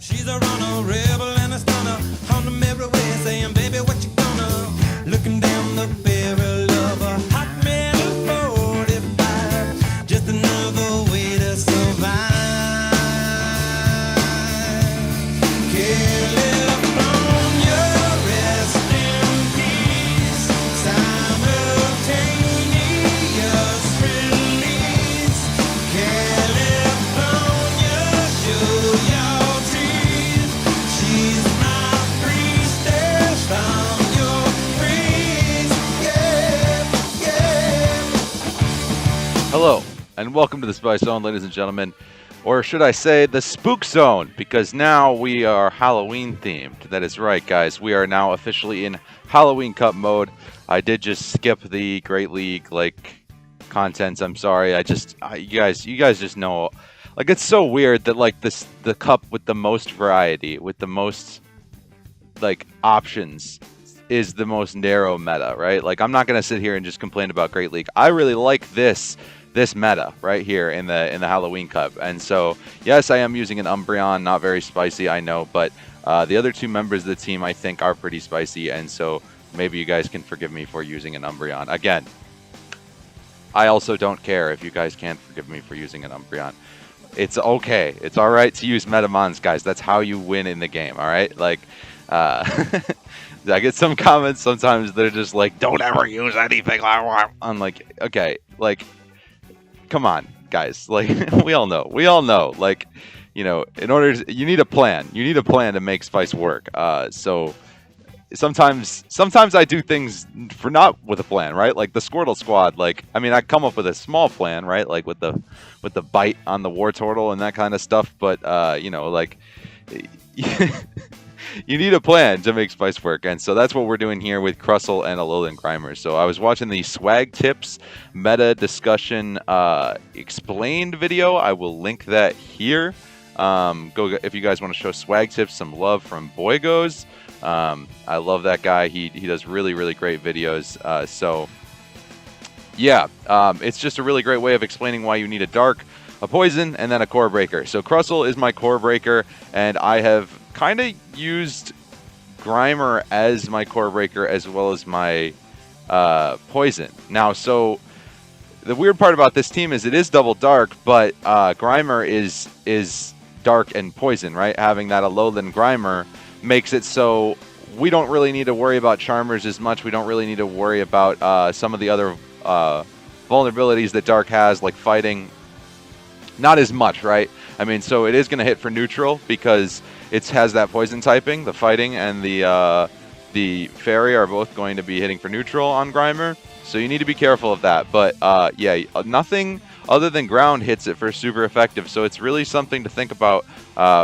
She's a runner, rebel and a stunner. On them everywhere saying, baby, what you gonna? Looking down the barrel of a hot metal 45. Just another way to survive. California, rest in peace. Simultaneous release. California, show your teeth. She's my priestess, I'm your priest. Yeah, yeah. Hello, and welcome to the Spice Zone, ladies and gentlemen. Or should I say, the Spook Zone, because now we are Halloween themed. That is right, guys. We are now officially in Halloween Cup mode. I did just skip the Great League, contents. I'm sorry. You guys just know. It's so weird that, the cup with the most variety, with the most, options, is the most narrow meta, right? I'm not going to sit here and just complain about Great League. I really like this meta right here in the Halloween Cup. And so, yes, I am using an Umbreon, not very spicy, I know, but the other two members of the team I think are pretty spicy, and so maybe you guys can forgive me for using an Umbreon. Again, I also don't care if you guys can't forgive me for using an Umbreon. It's okay. It's all right to use Metamons, guys. That's how you win in the game, all right? I get some comments sometimes that are just like, don't ever use anything. I'm like, okay, come on, guys. We all know. In order to, you need a plan. You need a plan to make Spice work. So sometimes I do things for not with a plan, right? Like the Squirtle squad. I come up with a small plan, right? With the bite on the Wartortle and that kind of stuff. But you need a plan to make Spice work, and so that's what we're doing here with Crustle and Alolan GRIMER. So I was watching the Swag Tips Meta Discussion Explained video. I will link that here. Go if you guys want to show Swag Tips some love from Boygos. I love that guy. He does really, really great videos. It's just a really great way of explaining why you need a Dark, a Poison, and then a Core Breaker. So Crustle is my Core Breaker, and I have kind of used GRIMER as my Core Breaker as well as my Poison. Now, so the weird part about this team is it is double Dark, but GRIMER is Dark and Poison, right? Having that Alolan GRIMER makes it so we don't really need to worry about Charmers as much. We don't really need to worry about some of the other vulnerabilities that Dark has, like fighting. Not as much, right? So it is going to hit for neutral because it has that poison typing. The fighting and the fairy are both going to be hitting for neutral on GRIMER, so you need to be careful of that. But nothing other than ground hits it for super effective, so it's really something to think about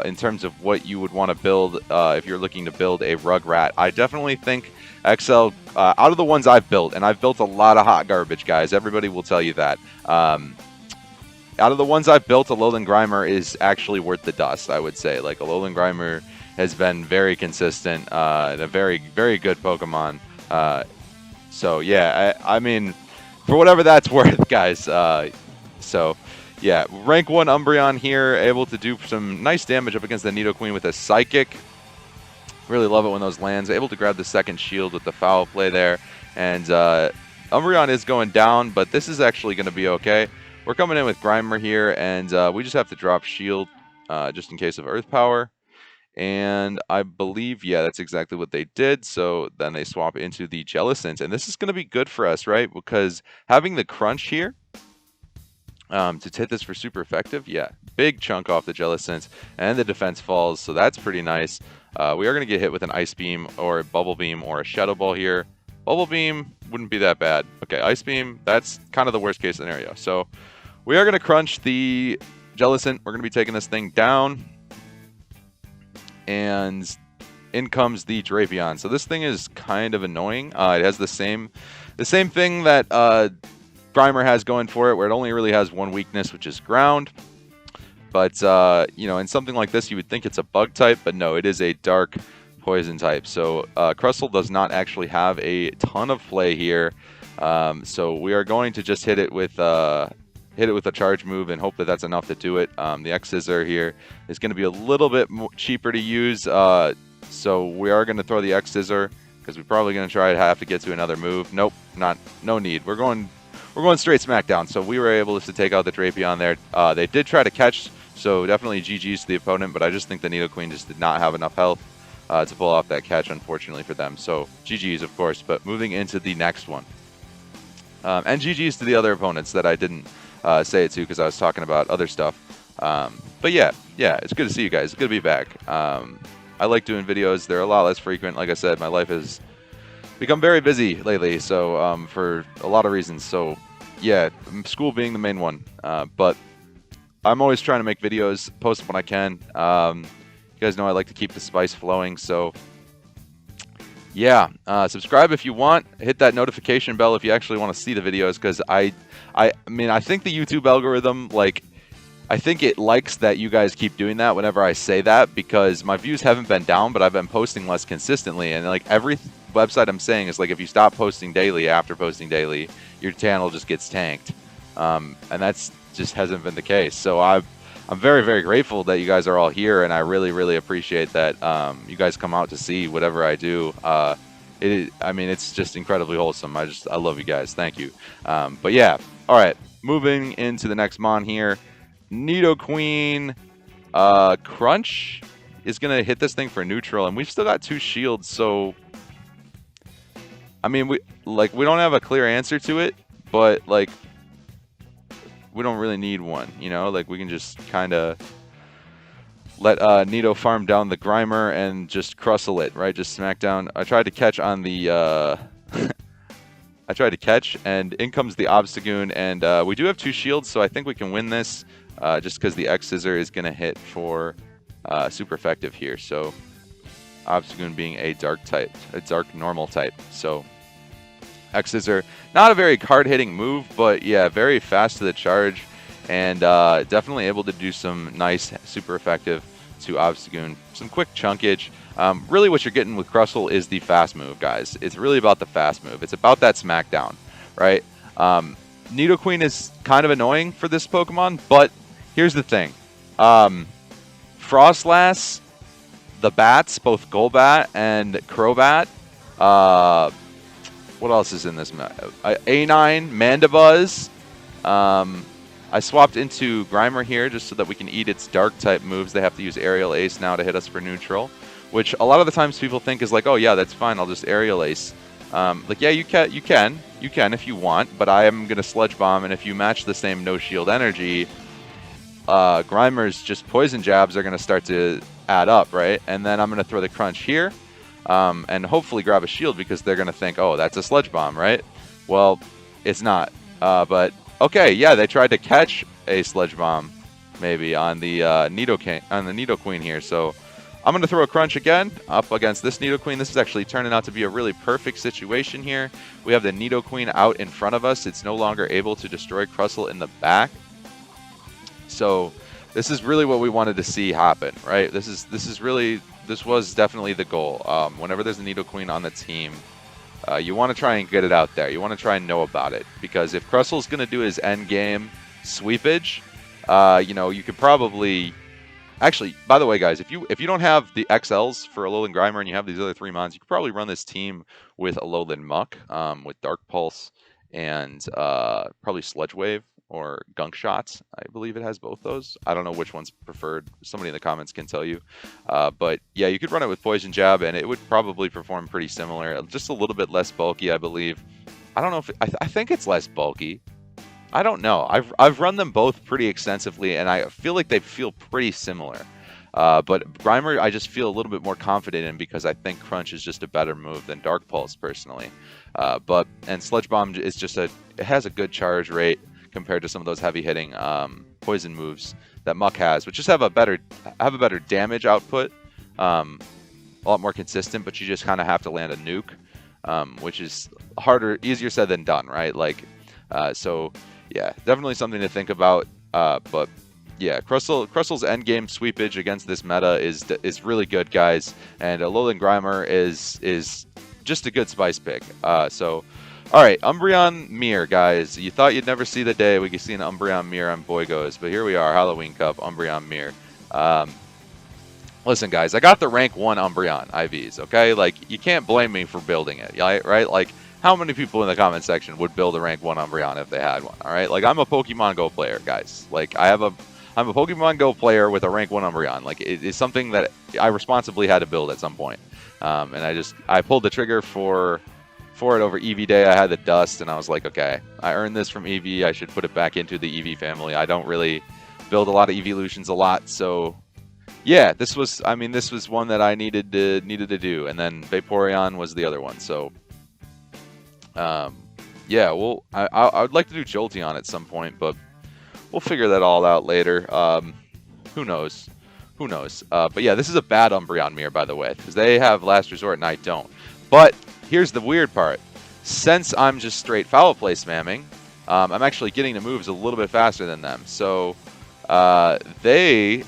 in terms of what you would want to build if you're looking to build a Rugrat. I definitely think XL, out of the ones I've built, and I've built a lot of hot garbage, guys. Everybody will tell you that. Out of the ones I've built, Alolan GRIMER is actually worth the dust, I would say. Alolan GRIMER has been very consistent and a very, very good Pokemon. For whatever that's worth, guys. Rank 1 Umbreon here, able to do some nice damage up against the Nidoqueen with a Psychic. Really love it when those lands. Able to grab the second shield with the foul play there. And Umbreon is going down, but this is actually going to be okay. We're coming in with GRIMER here, and we just have to drop Shield just in case of Earth Power. And I believe, that's exactly what they did. So then they swap into the Jellicent. And this is going to be good for us, right? Because having the Crunch here to hit this for super effective, big chunk off the Jellicent. And the defense falls, so that's pretty nice. We are going to get hit with an Ice Beam or a Bubble Beam or a Shadow Ball here. Bubble Beam wouldn't be that bad. Okay, Ice Beam, that's kind of the worst case scenario. So we are going to crunch the Jellicent. We're going to be taking this thing down. And in comes the Drapion. So this thing is kind of annoying. It has the same thing that GRIMER has going for it, where it only really has one weakness, which is ground. But, in something like this, you would think it's a bug type, but no, it is a dark poison type. So Crustle does not actually have a ton of play here. So we are going to just hit it with hit it with a charge move and hope that that's enough to do it. The X-Scissor here is going to be a little bit cheaper to use, so we are going to throw the X-Scissor because we're probably going to try to have to get to another move. Nope, no need. We're going straight smackdown. So we were able to take out the Drapion there. They did try to catch, so definitely GG's to the opponent, but I just think the Nidoqueen just did not have enough health to pull off that catch, unfortunately for them. So GG's, of course, but moving into the next one. And GG's to the other opponents that I didn't say it to because I was talking about other stuff. But yeah, it's good to see you guys. It's good to be back. I like doing videos. They're a lot less frequent. Like I said, my life has become very busy lately, so for a lot of reasons. So yeah, school being the main one. But I'm always trying to make videos, post them when I can. You guys know I like to keep the spice flowing, so yeah, subscribe if you want. Hit that notification bell if you actually want to see the videos, because I mean, I think the YouTube algorithm, like, I think it likes that you guys keep doing that whenever I say that, because my views haven't been down, but I've been posting less consistently, and like every website I'm saying is like, if you stop posting daily after posting daily, your channel just gets tanked, and that's just hasn't been the case. So I'm very, very grateful that you guys are all here, and I really, really appreciate that you guys come out to see whatever I do. I mean, it's just incredibly wholesome. I love you guys. Thank you. But yeah, all right. Moving into the next mon here, Nidoqueen. Crunch is gonna hit this thing for neutral, and we've still got 2 shields. So, I mean, we don't have a clear answer to it, but like, we don't really need one, you know? Like, we can just kind of let Nido farm down the Grimer and just Crustle it, right? Just smack down. I tried to catch on the... I tried to catch, and in comes the Obstagoon, and we do have 2 shields, so I think we can win this, just because the X-Scissor is going to hit for super effective here. So, Obstagoon being a dark type, a dark normal type, so... X-Scissor, not a very hard-hitting move, but yeah, very fast to the charge, and definitely able to do some nice, super effective to Obstagoon. Some quick chunkage. Really what you're getting with Crustle is the fast move, guys. It's really about the fast move. It's about that smackdown, right? Nidoqueen is kind of annoying for this Pokemon, but here's the thing. Frostlass, the bats, both Golbat and Crobat, what else is in this map? A9, Mandibuzz. I swapped into Grimer here just so that we can eat its dark-type moves. They have to use Aerial Ace now to hit us for neutral, which a lot of the times people think is like, oh yeah, that's fine, I'll just Aerial Ace. Like, yeah, you can if you want, but I am going to Sludge Bomb, and if you match the same no-shield energy, Grimer's just Poison Jabs are going to start to add up, right? And then I'm going to throw the Crunch here. And hopefully grab a shield, because they're going to think, oh, that's a Sludge Bomb, right? Well, it's not. But, okay, yeah, they tried to catch a Sludge Bomb, maybe, on the Nidoqueen here. So, I'm going to throw a Crunch again up against this Nidoqueen. This is actually turning out to be a really perfect situation here. We have the Nidoqueen out in front of us. It's no longer able to destroy Crustle in the back. So, this is really what we wanted to see happen, right? This was definitely the goal. Whenever there's a Nidoqueen on the team, you want to try and get it out there. You want to try and know about it, because if Crustle's going to do his end game sweepage, you know, you could probably... Actually, by the way, guys, if you don't have the XLs for Alolan Grimer and you have these other 3 mons, you could probably run this team with Alolan Muck, with Dark Pulse, and probably Sludge Wave or Gunk Shots. I believe it has both those. I don't know which one's preferred. Somebody in the comments can tell you. But yeah, you could run it with Poison Jab, and it would probably perform pretty similar. Just a little bit less bulky, I believe. I don't know if I think it's less bulky. I don't know. I've run them both pretty extensively, and I feel like they feel pretty similar. But Grimer, I just feel a little bit more confident in, because I think Crunch is just a better move than Dark Pulse, personally. And Sludge Bomb is just it has a good charge rate compared to some of those heavy-hitting poison moves that Muck has, which just have a better damage output, a lot more consistent. But you just kind of have to land a nuke, which is easier said than done, right? Like, so yeah, definitely something to think about. But yeah, Crustle's endgame sweepage against this meta is really good, guys, and Alolan Grimer is just a good spice pick. So All right, Umbreon Mirror, guys. You thought you'd never see the day we could see an Umbreon Mirror on Boygos, but here we are, Halloween Cup, Umbreon Mirror. Listen, guys, I got the rank 1 Umbreon IVs, okay? Like, you can't blame me for building it, right? Like, how many people in the comment section would build a rank 1 Umbreon if they had one, all right? Like, I'm a Pokemon Go player, guys. Like, I'm a Pokemon Go player with a rank 1 Umbreon. Like, it is something that I responsibly had to build at some point. And I pulled the trigger for it over EV Day. I had the dust, and I was like, okay, I earned this from EV. I should put it back into the EV family. I don't really build a lot of evolutions a lot, so yeah, this was one that I needed to do, and then Vaporeon was the other one. So yeah, well, I would like to do Jolteon at some point, but we'll figure that all out later. Who knows? But yeah, this is a bad Umbreon Mirror, by the way, because they have Last Resort and I don't. But here's the weird part. Since I'm just straight foul play spamming, I'm actually getting the moves a little bit faster than them. So they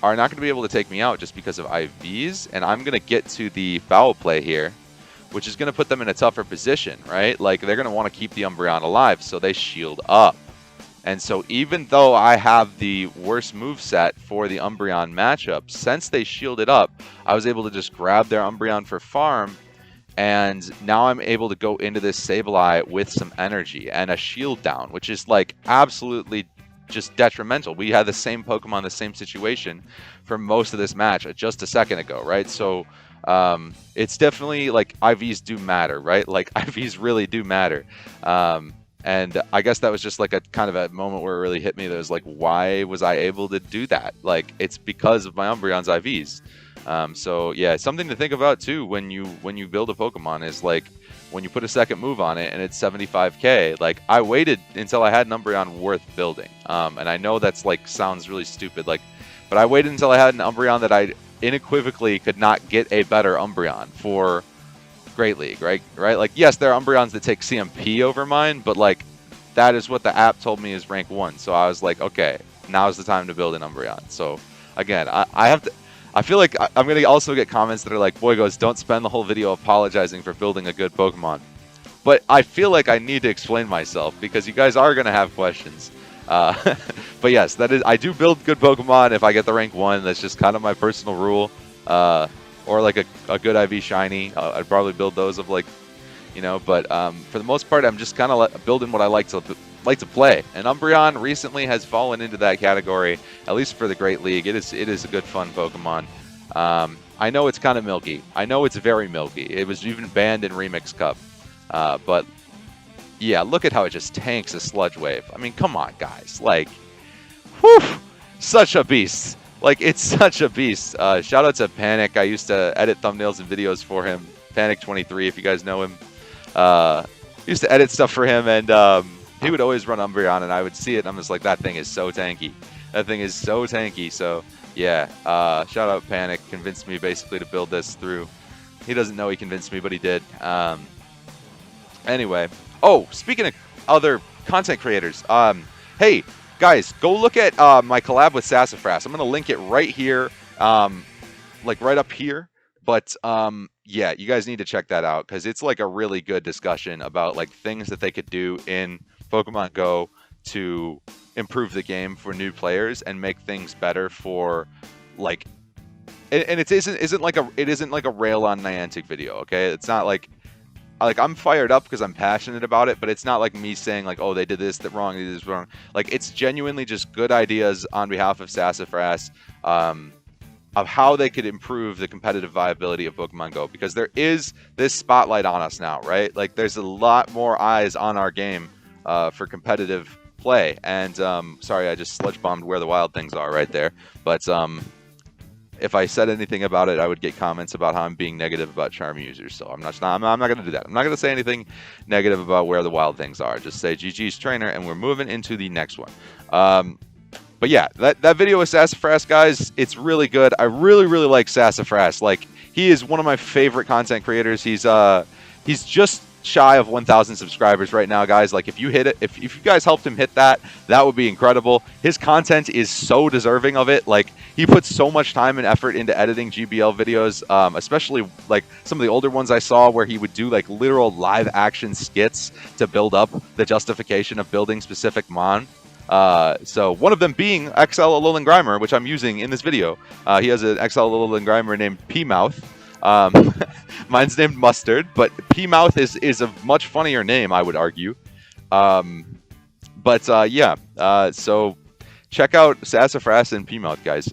are not going to be able to take me out just because of IVs, and I'm going to get to the foul play here, which is going to put them in a tougher position, right? Like, they're going to want to keep the Umbreon alive, so they shield up. And so even though I have the worst moveset for the Umbreon matchup, since they shielded up, I was able to just grab their Umbreon for farm, and now I'm able to go into this Sableye with some energy and a shield down, which is like absolutely just detrimental. We had the same Pokemon, the same situation for most of this match just a second ago, right? So it's definitely like IVs do matter, right? Like IVs really do matter. And I guess that was just like a kind of a moment where it really hit me. That was like, why was I able to do that? Like, it's because of my Umbreon's IVs. So yeah, something to think about too when you build a Pokemon is like when you put a second move on it and it's 75k. Like, I waited until I had an Umbreon worth building, and I know that's like sounds really stupid, like, but I waited until I had an Umbreon that I unequivocally could not get a better Umbreon for Great League, right? Like, yes, there are Umbreons that take CMP over mine, but like that is what the app told me is rank 1. So I was like, okay, now's the time to build an Umbreon. So again, I feel like I'm going to also get comments that are like, Boygos, don't spend the whole video apologizing for building a good Pokemon. But I feel like I need to explain myself because you guys are going to have questions. But yes, I do build good Pokemon if I get the rank 1. That's just kind of my personal rule. Or like a good IV Shiny. I'd probably build those of like, you know, but for the most part, I'm just kind of building what I like to play. And Umbreon recently has fallen into that category, at least for the Great League. It is a good, fun Pokemon. I know it's kind of milky. I know it's very milky. It was even banned in Remix Cup. But yeah, look at how it just tanks a Sludge Wave. I mean, come on, guys. Like, whew, such a beast. Like, it's such a beast. Shout out to Panic. I used to edit thumbnails and videos for him. Panic23, if you guys know him. Used to edit stuff for him, and he would always run Umbreon, and I would see it, and I'm just like, that thing is so tanky. That thing is so tanky. So, yeah, shout out Panic. Convinced me, basically, to build this through. He doesn't know he convinced me, but he did. Anyway. Oh, speaking of other content creators, hey, guys, go look at my collab with Sassafras. I'm going to link it right here, like right up here. But yeah, you guys need to check that out because it's like a really good discussion about like things that they could do in Pokemon Go to improve the game for new players and make things better for like. And it isn't like a rail on Niantic video. Okay, it's not like I'm fired up because I'm passionate about it, but it's not like me saying like, oh, they did this wrong, they did this wrong. Like, it's genuinely just good ideas on behalf of Sassafras of how they could improve the competitive viability of Pokemon Go, because there is this spotlight on us now, right? Like, there's a lot more eyes on our game for competitive play. And sorry, I just sludge bombed where the wild things are right there. But if I said anything about it, I would get comments about how I'm being negative about Charm users. So I'm not going to do that. I'm not going to say anything negative about where the wild things are. Just say GG's trainer, and we're moving into the next one. But yeah, that video with Sassafras, guys, it's really good. I really, really like Sassafras. Like, he is one of my favorite content creators. He's just shy of 1,000 subscribers right now, guys. Like, if you hit it, if you guys helped him hit that, that would be incredible. His content is so deserving of it. Like, he puts so much time and effort into editing GBL videos, especially like some of the older ones I saw where he would do like literal live action skits to build up the justification of building specific mon. So one of them being XL Alolan Grimer, which I'm using in this video. He has an XL Alolan Grimer named P-Mouth. Mine's named Mustard, but P-Mouth is a much funnier name, I would argue. Yeah, so check out Sassafras and P-Mouth, guys.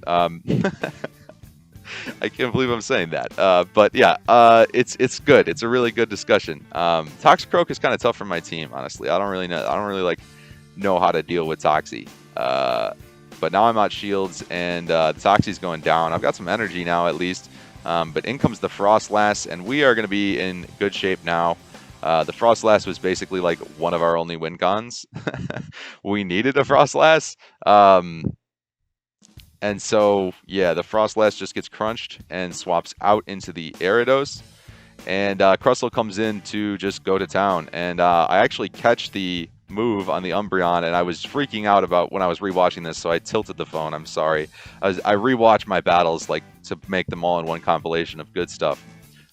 I can't believe I'm saying that. But yeah, it's good. It's a really good discussion. Toxicroak is kind of tough for my team, honestly. I don't really know how to deal with Toxie. But now I'm out shields, and the Toxie's going down. I've got some energy now, at least. But in comes the Frostlass, and we are going to be in good shape now. The Frostlass was basically like one of our only win cons. We needed a Frostlass. And so, yeah, the Frostlass just gets crunched and swaps out into the Ariados. And Crustle comes in to just go to town. And I actually catch the move on the Umbreon, and I was freaking out about when I was rewatching this, so I tilted the phone. I'm sorry. I rewatch my battles like to make them all in one compilation of good stuff.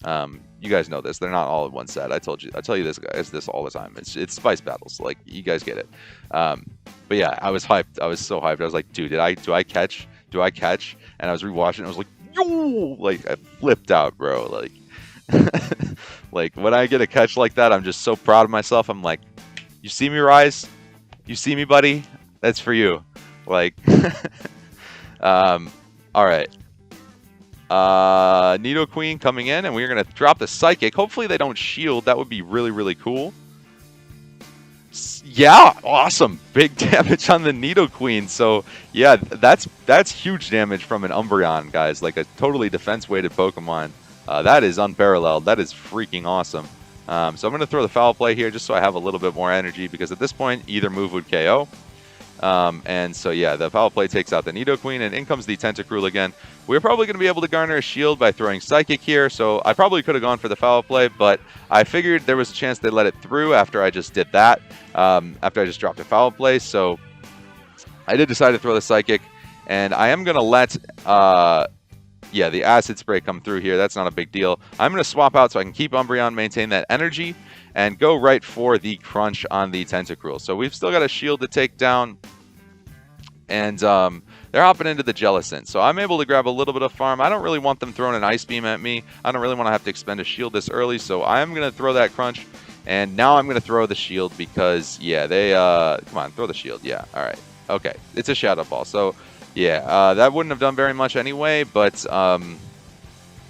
You guys know this; they're not all in one set. I tell you this, guys, this all the time. It's spice battles, like you guys get it. But yeah, I was hyped. I was so hyped. I was like, dude, do I catch? And I was rewatching. I was like, yo, like I flipped out, bro. Like, like when I get a catch like that, I'm just so proud of myself. I'm like, you see me, Rise? You see me, buddy? That's for you. Like, all right. Nidoqueen coming in, and we're going to drop the Psychic. Hopefully they don't shield. That would be really, really cool. Yeah, awesome. Big damage on the Nidoqueen. So, yeah, that's huge damage from an Umbreon, guys. Like a totally defense-weighted Pokemon. That is unparalleled. That is freaking awesome. So I'm going to throw the Foul Play here just so I have a little bit more energy, because at this point, either move would KO. And so, yeah, the Foul Play takes out the Nidoqueen, and in comes the Tentacruel again. We're probably going to be able to garner a shield by throwing Psychic here, so I probably could have gone for the Foul Play, but I figured there was a chance they let it through after I just did that, after I just dropped a Foul Play, so I did decide to throw the Psychic, and I am going to let... yeah, the Acid Spray come through here. That's not a big deal. I'm going to swap out so I can keep Umbreon, maintain that energy, and go right for the Crunch on the Tentacruel. So we've still got a shield to take down, and they're hopping into the Jellicent. So I'm able to grab a little bit of farm. I don't really want them throwing an Ice Beam at me. I don't really want to have to expend a shield this early, so I'm going to throw that Crunch, and now I'm going to throw the shield because, yeah, they... come on, throw the shield. Yeah, all right. Okay, it's a Shadow Ball, so... Yeah, that wouldn't have done very much anyway, but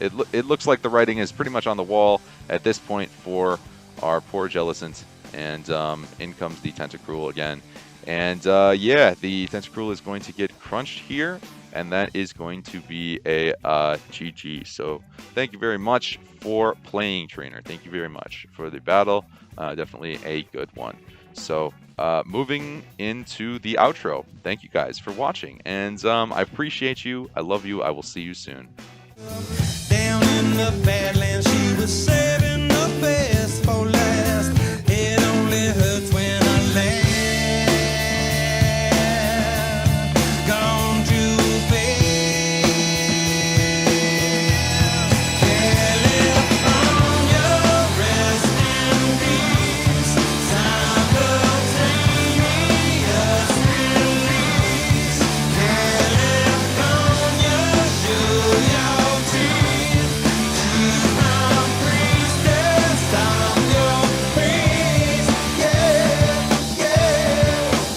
it looks like the writing is pretty much on the wall at this point for our poor Jellicent, and in comes the Tentacruel again. And yeah, the Tentacruel is going to get crunched here, and that is going to be a GG. So thank you very much for playing, Trainer. Thank you very much for the battle. Definitely a good one. So... moving into the outro. Thank you guys for watching, and I appreciate you. I love you. I will see you soon. Down in the Badlands, she was saying